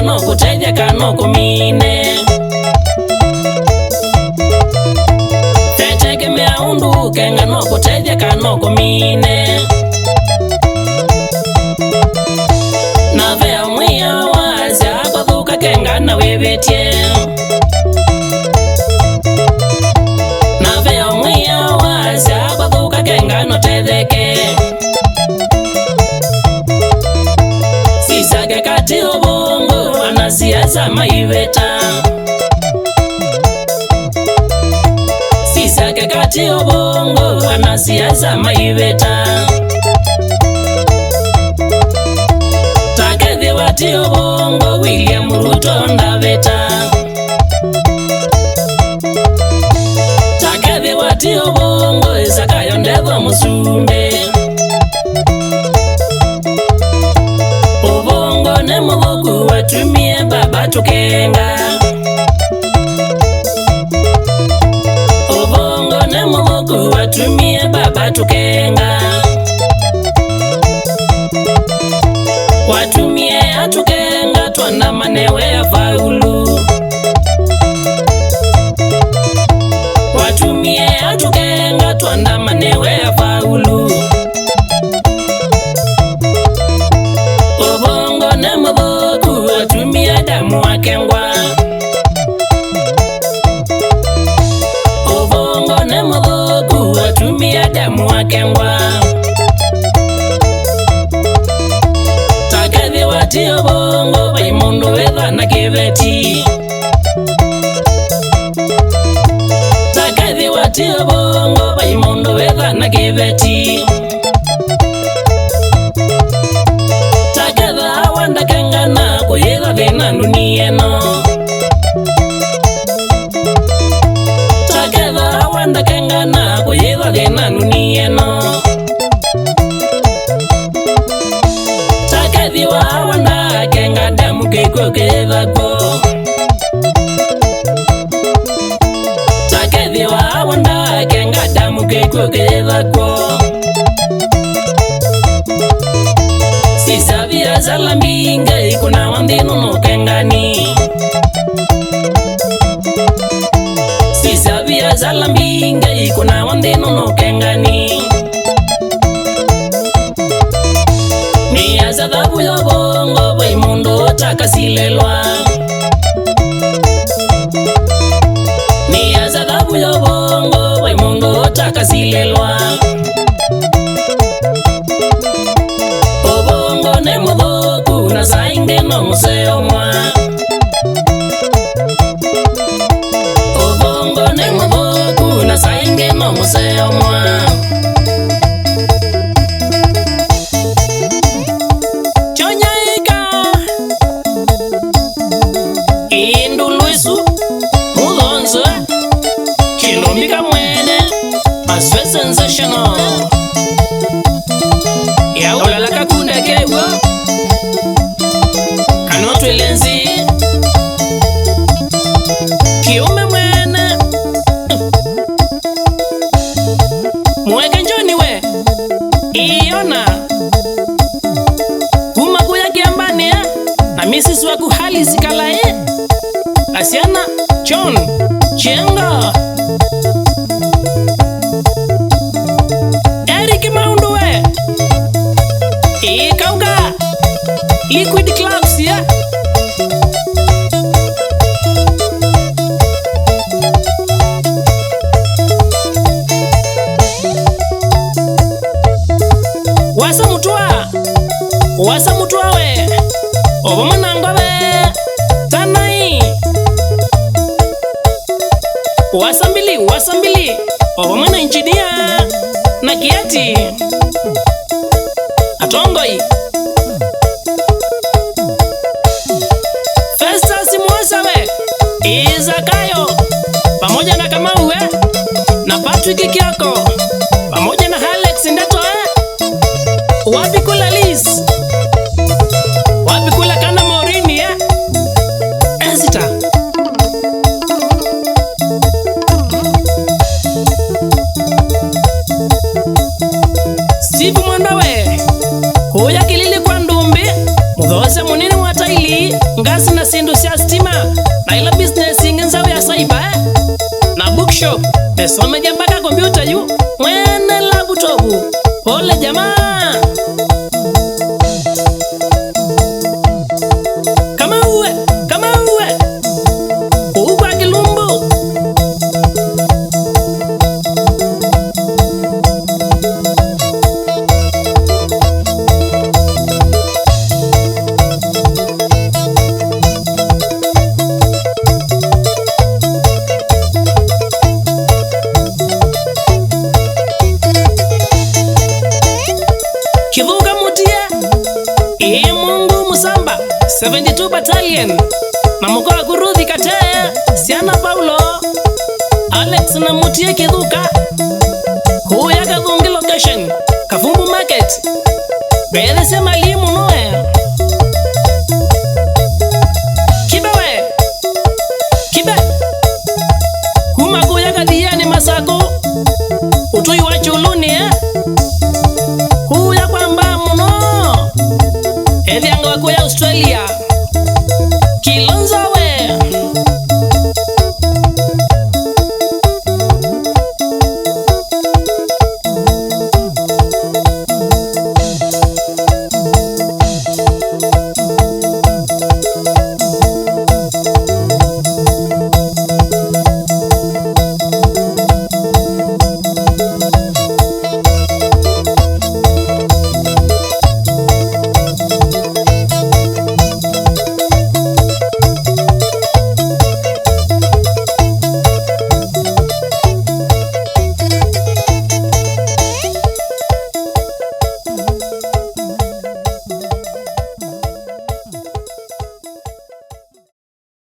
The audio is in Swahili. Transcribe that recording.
no kuteja kano kumine Teteke mea undu kenga no kuteja kano kumine Na vea mwia wazi akothuka kenga na webetie Na vea mwia wazi akothuka kenga no tetheke Sisake kati ubongo wanasiasa maiveta Sisake kati ubongo wanasiasa maiveta Takethi wati ubongo William Ruto ndaveta Takethi wati ubongo Zakayo Ndegwa Musumbe Ubongo ne mugoku watumie baba tukenga Ubongo ne mugoku watumie baba tukenga Watumie atukenga twana manewe ya faulu Watumie atukenga twana manewe ya faulu Ubongo ne mugoku watumie damu wakengwa Ubongo ne mugoku watumie damu wakengwa Takethi wati ubongo baimundu wetha na kibeti Takethi wati ubongo baimundu wetha na kibeti Taketha wanda kengana kuyitha thina ndunieno Taketha wanda kengana kuyitha thina ndunieno Takethi wanda kenga damu keiko kithako Takethi wanda kenga damu keiko kithako Sisavia zalambinga ikuna wandino no kengani Sisavia zalambinga ikuna wandino no kengani Ni azadhabu ya bongo baimundo takasilelwa Ni azadhabu ya bongo baimundo takasilelwa Ubongo ne mudhoku na sainge no museo mwa Ubongo ne mudhoku na sainge no museo mwa Chonyaika Indu Luisu Mudhonzo Kilombika mwene Aswe sensational Ya ulala kakunda kebwa Kanotu elenzi Kiume mwene Mweke njoni we Iona Kumakuya kiambani ya Na misis waku hali zikala ye Asiana John Chenga Eric Maundu we Ikauka Liquid Clubs ya Wasa mutua we Obo manangobe Tanai Wasa mbili Obo mana inchidia Na kiati Atongoi Festus Mwasawe Zakayo pamoja na Kamau na Patrick Kiako pamoja na Alex Ndeto wapi kula Liz wapi kula kana Morini Ezita Steve Mwandawe Huya Kilili kwa Ndumbi Mudhose Munini wa Taili IT ngasi na sindu sia stima na ila business ingenza ya cyber na bookshop besome jambaka computer yu mwene laptop. Pole jamaa. Kama uwe Uba Kilumbu. Kivuka Mutia Mungu Musamba 72 Battalion na mkoa Kuruthi Katea Siana Paulo Alex na Mutia Kivuka Kuya Kathungi location Kafumbu Market Bele sema limu noe Kibe Kuma kuya Kadiani Masako Utui wa Chuluni Kuya kwamba muno Edhianga wakuya Australia